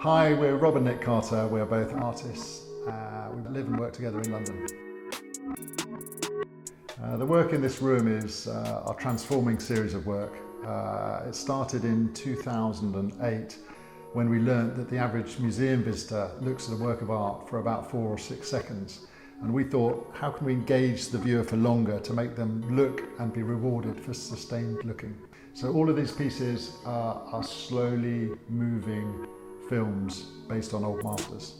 Hi, we're Rob and Nick Carter. We're both artists. We live and work together in London. The work in this room is our transforming series of work. It started in 2008 when we learnt that the average museum visitor looks at a work of art for about 4 or 6 seconds. And we thought, how can we engage the viewer for longer to make them look and be rewarded for sustained looking? So all of these pieces are slowly moving films based on old masters.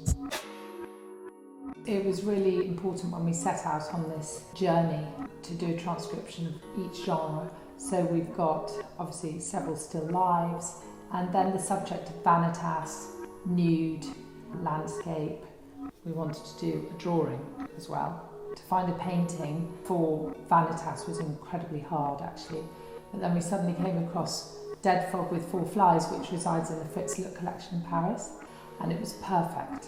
It was really important when we set out on this journey to do a transcription of each genre. So we've got obviously several still lives, and then the subject of vanitas, nude, landscape. We wanted to do a drawing as well. To find a painting for vanitas was incredibly hard actually, but then we suddenly came across Dead Fog with 4 Flies, which resides in the Fritz Look collection in Paris, and it was perfect.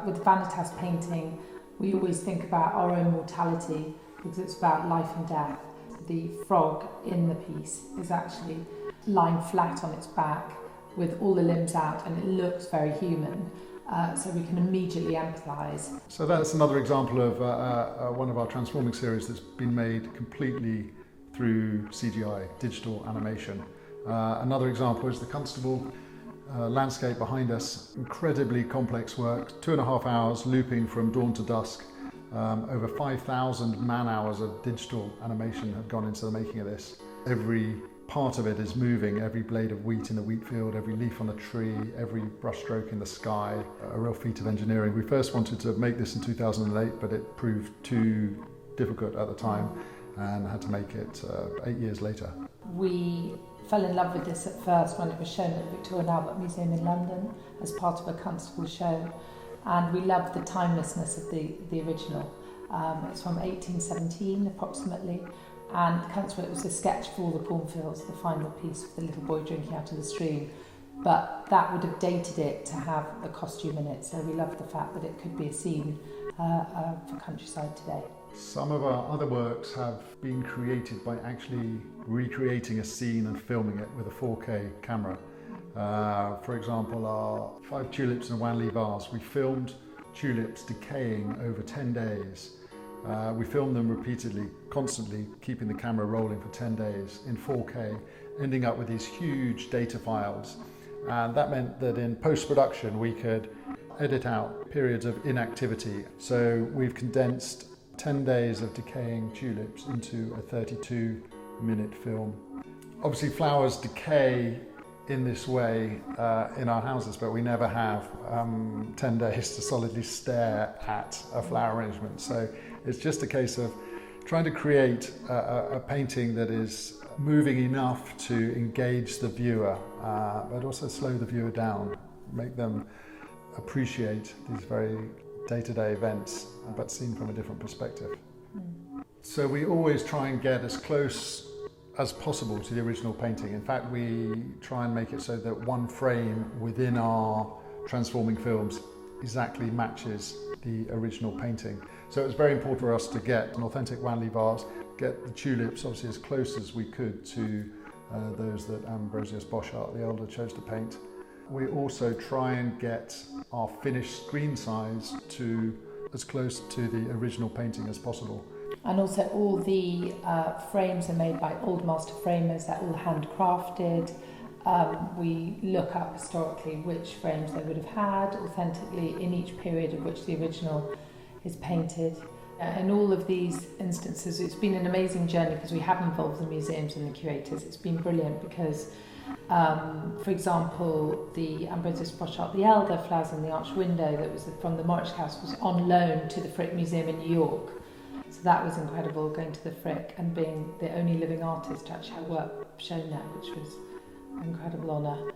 With vanitas painting, we always think about our own mortality because it's about life and death. The frog in the piece is actually lying flat on its back with all the limbs out, and it looks very human, so we can immediately empathise. So that's another example of one of our transforming series that's been made completely through CGI, digital animation. Another example is the Constable landscape behind us. Incredibly complex work, 2.5 hours looping from dawn to dusk. Over 5,000 man-hours of digital animation have gone into the making of this. Every part of it is moving, every blade of wheat in the wheat field, every leaf on a tree, every brushstroke in the sky, a real feat of engineering. We first wanted to make this in 2008, but it proved too difficult at the time and had to make it 8 years later. We fell in love with this at first when it was shown at the Victoria and Albert Museum in London as part of a Constable show, and we loved the timelessness of the original. It's from 1817 approximately, and Constable, it was a sketch for all the cornfields, the final piece with the little boy drinking out of the stream, but that would have dated it to have the costume in it, so we loved the fact that it could be a scene for countryside today. Some of our other works have been created by actually recreating a scene and filming it with a 4K camera. For example, our 5 tulips in a Wanley vase, we filmed tulips decaying over 10 days. We filmed them repeatedly, constantly, keeping the camera rolling for 10 days in 4K, ending up with these huge data files. And that meant that in post-production we could edit out periods of inactivity. So we've condensed 10 days of decaying tulips into a 32-minute film. Obviously flowers decay in this way in our houses, but we never have 10 days to solidly stare at a flower arrangement. So it's just a case of trying to create a painting that is moving enough to engage the viewer, but also slow the viewer down, make them appreciate these very day-to-day events, but seen from a different perspective. So we always try and get as close as possible to the original painting. In fact, we try and make it so that one frame within our transforming films exactly matches the original painting. So it was very important for us to get an authentic Wanley vase, get the tulips obviously as close as we could to those that Ambrosius Boschart the Elder chose to paint. We also try and get our finished screen size to as close to the original painting as possible. And also all the frames are made by old master framers, they're all handcrafted. We look up historically which frames they would have had authentically in each period of which the original is painted. In all of these instances, it's been an amazing journey because we have involved the museums and the curators. It's been brilliant because, for example, the Ambrosius Boschart the Elder Flowers in the Arched Window that was from the Morris House was on loan to the Frick Museum in New York. So that was incredible, going to the Frick and being the only living artist to actually have work shown there, which was an incredible honour.